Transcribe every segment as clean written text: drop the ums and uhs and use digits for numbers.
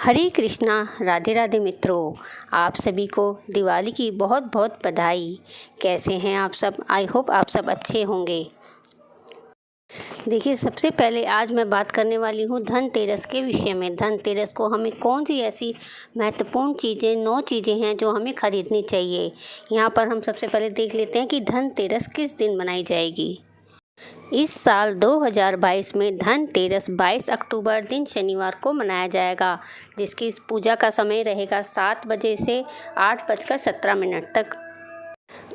हरे कृष्णा, राधे राधे मित्रों। आप सभी को दिवाली की बहुत बहुत बधाई। कैसे हैं आप सब? आई होप आप सब अच्छे होंगे। देखिए, सबसे पहले आज मैं बात करने वाली हूँ धनतेरस के विषय में। धनतेरस को हमें कौन सी ऐसी महत्वपूर्ण चीज़ें 9 चीज़ें हैं जो हमें ख़रीदनी चाहिए। यहाँ पर हम सबसे पहले देख लेते हैं कि धनतेरस किस दिन मनाई जाएगी। इस साल 2022 में धनतेरस 22 अक्टूबर दिन शनिवार को मनाया जाएगा, जिसकी इस पूजा का समय रहेगा 7 बजे से 8:17 तक।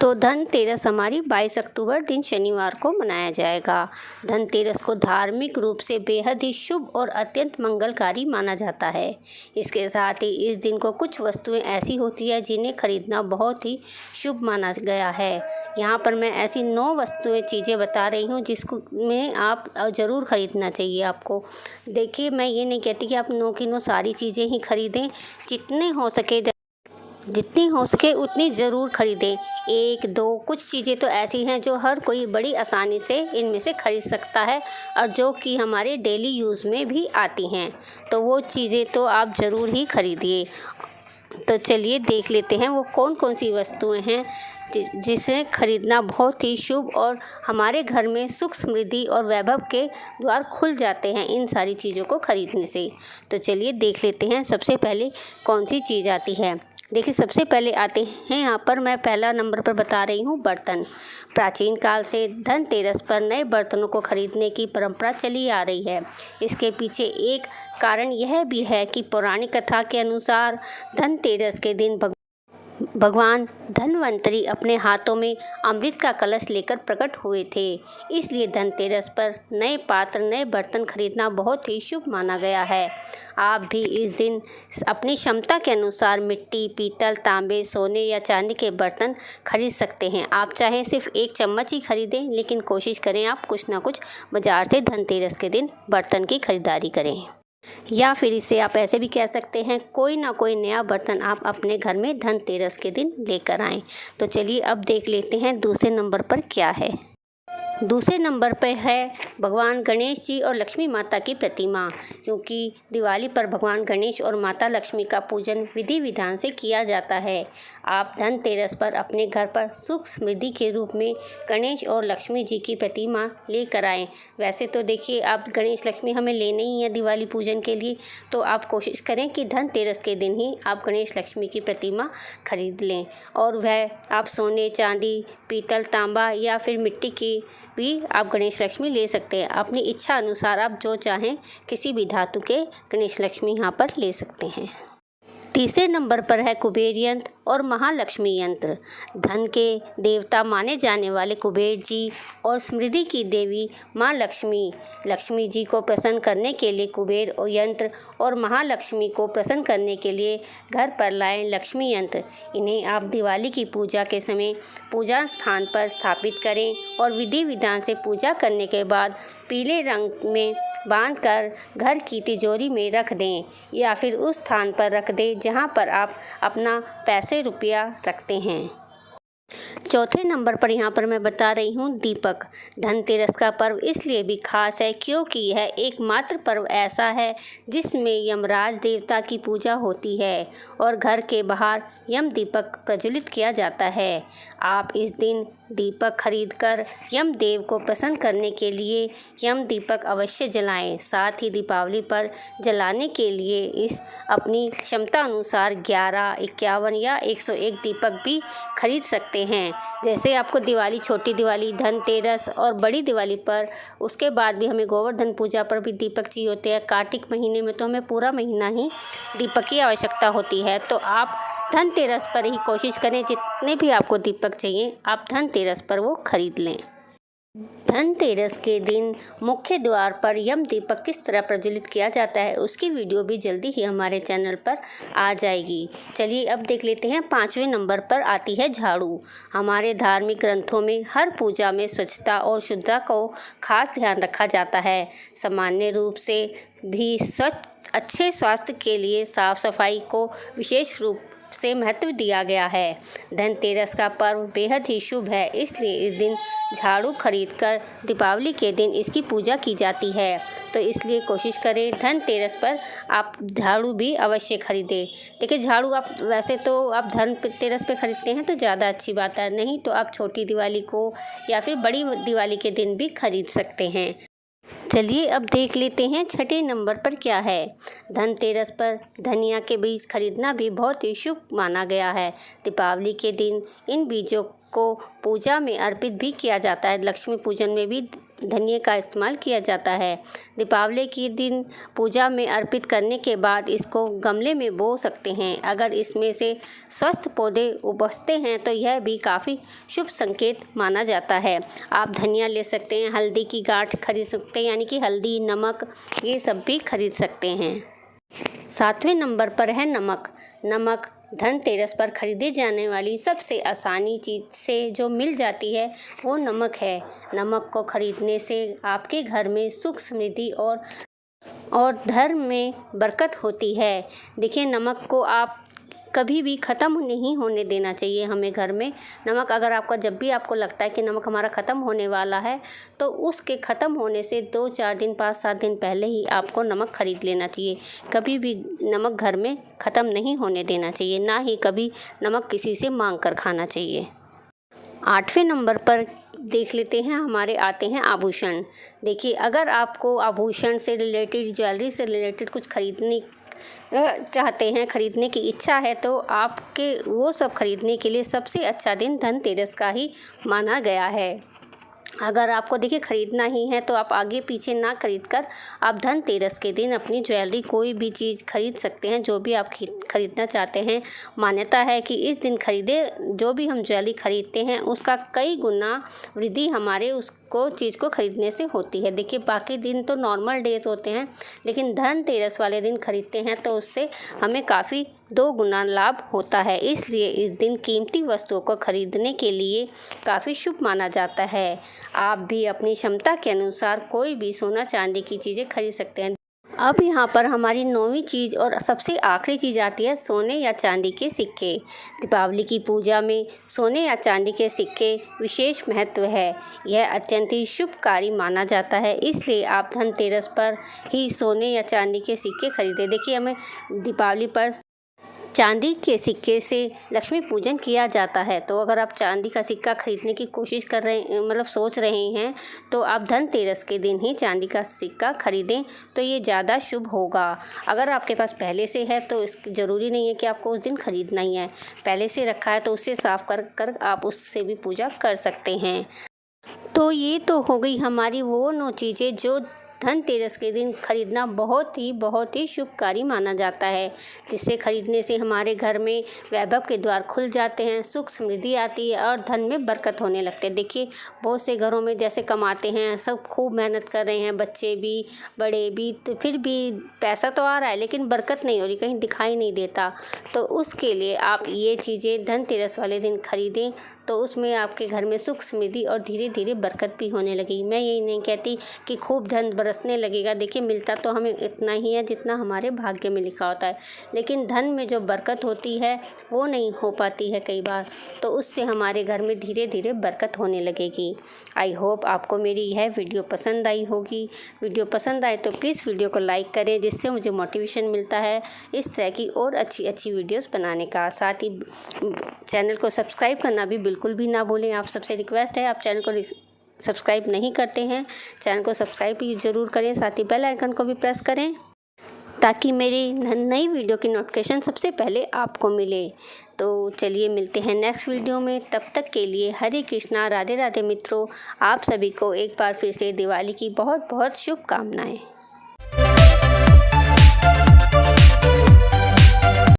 तो धनतेरस हमारी 22 अक्टूबर दिन शनिवार को मनाया जाएगा। धनतेरस को धार्मिक रूप से बेहद ही शुभ और अत्यंत मंगलकारी माना जाता है। इसके साथ ही इस दिन को कुछ वस्तुएं ऐसी होती है जिन्हें खरीदना बहुत ही शुभ माना गया है। यहाँ पर मैं ऐसी 9 वस्तुएं चीज़ें बता रही हूँ जिसको में आप ज़रूर ख़रीदना चाहिए आपको। देखिए, मैं ये नहीं कहती कि आप 9 की 9 सारी चीज़ें ही खरीदें। जितनी हो सके उतनी ज़रूर ख़रीदें। 1-2 कुछ चीज़ें तो ऐसी हैं जो हर कोई बड़ी आसानी से इनमें से ख़रीद सकता है और जो कि हमारे डेली यूज़ में भी आती हैं, तो वो चीज़ें तो आप ज़रूर ही खरीदिए। तो चलिए देख लेते हैं वो कौन कौन सी वस्तुएं हैं जिसे खरीदना बहुत ही शुभ और हमारे घर में सुख समृद्धि और वैभव के द्वार खुल जाते हैं इन सारी चीज़ों को खरीदने से। तो चलिए देख लेते हैं सबसे पहले कौन सी चीज़ आती है। देखिए, सबसे पहले आते हैं यहाँ पर मैं पहला नंबर पर बता रही हूँ बर्तन। प्राचीन काल से धनतेरस पर नए बर्तनों को खरीदने की परंपरा चली आ रही है। इसके पीछे एक कारण यह भी है कि पौराणिक कथा के अनुसार धनतेरस के दिन भगवान धन्वंतरी अपने हाथों में अमृत का कलश लेकर प्रकट हुए थे। इसलिए धनतेरस पर नए पात्र, नए बर्तन खरीदना बहुत ही शुभ माना गया है। आप भी इस दिन अपनी क्षमता के अनुसार मिट्टी, पीतल, तांबे, सोने या चांदी के बर्तन खरीद सकते हैं। आप चाहे सिर्फ 1 चम्मच ही खरीदें, लेकिन कोशिश करें आप कुछ ना कुछ बाज़ार से धनतेरस के दिन बर्तन की खरीदारी करें। या फिर इसे आप ऐसे भी कह सकते हैं, कोई ना कोई नया बर्तन आप अपने घर में धनतेरस के दिन लेकर आएँ। तो चलिए अब देख लेते हैं दूसरे नंबर पर क्या है। दूसरे नंबर पर है भगवान गणेश जी और लक्ष्मी माता की प्रतिमा। क्योंकि दिवाली पर भगवान गणेश और माता लक्ष्मी का पूजन विधि विधान से किया जाता है। आप धनतेरस पर अपने घर पर सुख समृद्धि के रूप में गणेश और लक्ष्मी जी की प्रतिमा लेकर आएँ। वैसे तो देखिए, आप गणेश लक्ष्मी हमें लेने ही है दिवाली पूजन के लिए, तो आप कोशिश करें कि धनतेरस के दिन ही आप गणेश लक्ष्मी की प्रतिमा खरीद लें। और वह आप सोने, चांदी, पीतल, तांबा या फिर मिट्टी की भी आप गणेश लक्ष्मी ले सकते हैं। अपनी इच्छा अनुसार आप जो चाहें किसी भी धातु के गणेश लक्ष्मी यहाँ पर ले सकते हैं। तीसरे नंबर पर है कुबेर यंत्र और महालक्ष्मी यंत्र। धन के देवता माने जाने वाले कुबेर जी और समृद्धि की देवी माँ लक्ष्मी जी को प्रसन्न करने के लिए कुबेर यंत्र और महालक्ष्मी को प्रसन्न करने के लिए घर पर लाएं लक्ष्मी यंत्र। इन्हें आप दिवाली की पूजा के समय पूजा स्थान पर स्थापित करें और विधि विधान से पूजा करने के बाद पीले रंग में बांधकर घर की तिजोरी में रख दें या फिर उस स्थान पर रख दें जहां पर आप अपना पैसे रुपया रखते हैं। चौथे नंबर पर यहाँ पर मैं बता रही हूँ दीपक। धनतेरस का पर्व इसलिए भी खास है क्योंकि यह एकमात्र पर्व ऐसा है जिसमें यमराज देवता की पूजा होती है और घर के बाहर यम दीपक प्रज्वलित किया जाता है। आप इस दिन दीपक खरीदकर यम देव को प्रसन्न करने के लिए यम दीपक अवश्य जलाएं। साथ ही दीपावली पर जलाने के लिए इस अपनी क्षमता अनुसार 11, 51 या 101 दीपक भी खरीद सकते हैं। जैसे आपको दिवाली, छोटी दिवाली, धनतेरस और बड़ी दिवाली पर, उसके बाद भी हमें गोवर्धन पूजा पर भी दीपक चाहिए होते हैं। कार्तिक महीने में तो हमें पूरा महीना ही दीपक की आवश्यकता होती है। तो आप धनतेरस पर ही कोशिश करें, जितने भी आपको दीपक चाहिए आप धनतेरस पर वो खरीद लें। धनतेरस के दिन मुख्य द्वार पर यम दीपक किस तरह प्रज्वलित किया जाता है उसकी वीडियो भी जल्दी ही हमारे चैनल पर आ जाएगी। चलिए अब देख लेते हैं। 5वें नंबर पर आती है झाड़ू। हमारे धार्मिक ग्रंथों में हर पूजा में स्वच्छता और शुद्धता को खास ध्यान रखा जाता है। सामान्य रूप से भी अच्छे स्वास्थ्य के लिए साफ सफाई को विशेष रूप से महत्व दिया गया है। धनतेरस का पर्व बेहद ही शुभ है, इसलिए इस दिन झाड़ू खरीदकर दीपावली के दिन इसकी पूजा की जाती है। तो इसलिए कोशिश करें धनतेरस पर आप झाड़ू भी अवश्य खरीदें। देखिए, झाड़ू आप वैसे तो आप धनतेरस पे खरीदते हैं तो ज़्यादा अच्छी बात है, नहीं तो आप छोटी दिवाली को या फिर बड़ी दिवाली के दिन भी खरीद सकते हैं। चलिए अब देख लेते हैं छठे नंबर पर क्या है। धनतेरस पर धनिया के बीज खरीदना भी बहुत ही शुभ माना गया है। दीपावली के दिन इन बीजों को पूजा में अर्पित भी किया जाता है। लक्ष्मी पूजन में भी धनिया का इस्तेमाल किया जाता है। दीपावली के दिन पूजा में अर्पित करने के बाद इसको गमले में बो सकते हैं। अगर इसमें से स्वस्थ पौधे उपजते हैं तो यह भी काफ़ी शुभ संकेत माना जाता है। आप धनिया ले सकते हैं, हल्दी की गांठ खरीद सकते हैं, यानी कि हल्दी, नमक, ये सब भी खरीद सकते हैं। सातवें नंबर पर है नमक। नमक धनतेरस पर खरीदे जाने वाली सबसे आसानी चीज़ से जो मिल जाती है वो नमक है। नमक को खरीदने से आपके घर में सुख, समृद्धि और धर्म में बरकत होती है। देखिए, नमक को आप कभी भी ख़त्म नहीं होने देना चाहिए हमें घर में। नमक अगर जब भी आपको लगता है कि नमक हमारा ख़त्म होने वाला है तो उसके ख़त्म होने से 2-4 दिन, 5-7 दिन पहले ही आपको नमक ख़रीद लेना चाहिए। कभी भी नमक घर में ख़त्म नहीं होने देना चाहिए, ना ही कभी नमक किसी से मांग कर खाना चाहिए। 8वें नंबर पर देख लेते हैं, हमारे आते हैं आभूषण। देखिए, अगर आपको आभूषण से रिलेटेड, ज्वेलरी से रिलेटेड कुछ खरीदने चाहते हैं, खरीदने की इच्छा है, तो आपके वो सब खरीदने के लिए सबसे अच्छा दिन धनतेरस का ही माना गया है। अगर आपको देखिए खरीदना ही है तो आप आगे पीछे ना खरीद कर आप धनतेरस के दिन अपनी ज्वेलरी, कोई भी चीज़ खरीद सकते हैं जो भी आप खरीदना चाहते हैं। मान्यता है कि इस दिन जो भी हम ज्वेलरी खरीदते हैं उसका कई गुना वृद्धि हमारे चीज़ को खरीदने से होती है। देखिए, बाकी दिन तो नॉर्मल डेज होते हैं, लेकिन धनतेरस वाले दिन खरीदते हैं तो उससे हमें काफ़ी 2 गुना लाभ होता है। इसलिए इस दिन कीमती वस्तुओं को खरीदने के लिए काफ़ी शुभ माना जाता है। आप भी अपनी क्षमता के अनुसार कोई भी सोना चांदी की चीज़ें खरीद सकते हैं। अब यहाँ पर हमारी 9वीं चीज़ और सबसे आखिरी चीज़ आती है सोने या चांदी के सिक्के। दीपावली की पूजा में सोने या चांदी के सिक्के विशेष महत्व है। यह अत्यंत ही शुभकारी माना जाता है, इसलिए आप धनतेरस पर ही सोने या चांदी के सिक्के खरीदें। देखिए, हमें दीपावली पर चांदी के सिक्के से लक्ष्मी पूजन किया जाता है, तो अगर आप चांदी का सिक्का खरीदने की कोशिश कर रहे सोच रहे हैं तो आप धनतेरस के दिन ही चांदी का सिक्का खरीदें तो ये ज़्यादा शुभ होगा। अगर आपके पास पहले से है तो ज़रूरी नहीं है कि आपको उस दिन खरीदना ही है। पहले से रखा है तो उसे साफ़ कर आप उससे भी पूजा कर सकते हैं। तो ये तो हो गई हमारी वो 9 चीज़ें जो धनतेरस के दिन खरीदना बहुत ही शुभकारी माना जाता है, जिससे खरीदने से हमारे घर में वैभव के द्वार खुल जाते हैं, सुख समृद्धि आती है और धन में बरकत होने लगते हैं। देखिए, बहुत से घरों में जैसे कमाते हैं, सब खूब मेहनत कर रहे हैं, बच्चे भी बड़े भी, तो फिर भी पैसा तो आ रहा है लेकिन बरकत नहीं हो रही, कहीं दिखाई नहीं देता। तो उसके लिए आप ये चीज़ें धनतेरस वाले दिन खरीदें तो उसमें आपके घर में सुख समृद्धि और धीरे धीरे बरकत भी होने लगेगी। मैं यही नहीं कहती कि खूब धन बरसने लगेगा। देखिए, मिलता तो हमें इतना ही है जितना हमारे भाग्य में लिखा होता है, लेकिन धन में जो बरकत होती है वो नहीं हो पाती है कई बार, तो उससे हमारे घर में धीरे धीरे बरकत होने लगेगी। आई होप आपको मेरी यह वीडियो पसंद आई होगी। वीडियो पसंद आए तो प्लीज़ वीडियो को लाइक करें, जिससे मुझे मोटिवेशन मिलता है इस तरह की और अच्छी वीडियोज़ बनाने का। साथ ही चैनल को सब्सक्राइब करना भी बिल्कुल भी ना भूलें। आप सबसे रिक्वेस्ट है, आप चैनल को सब्सक्राइब नहीं करते हैं, चैनल को सब्सक्राइब भी ज़रूर करें। साथ ही बेल आइकन को भी प्रेस करें ताकि मेरी नई वीडियो की नोटिफिकेशन सबसे पहले आपको मिले। तो चलिए मिलते हैं नेक्स्ट वीडियो में, तब तक के लिए हरे कृष्णा, राधे राधे मित्रों। आप सभी को एक बार फिर से दिवाली की बहुत शुभकामनाएं।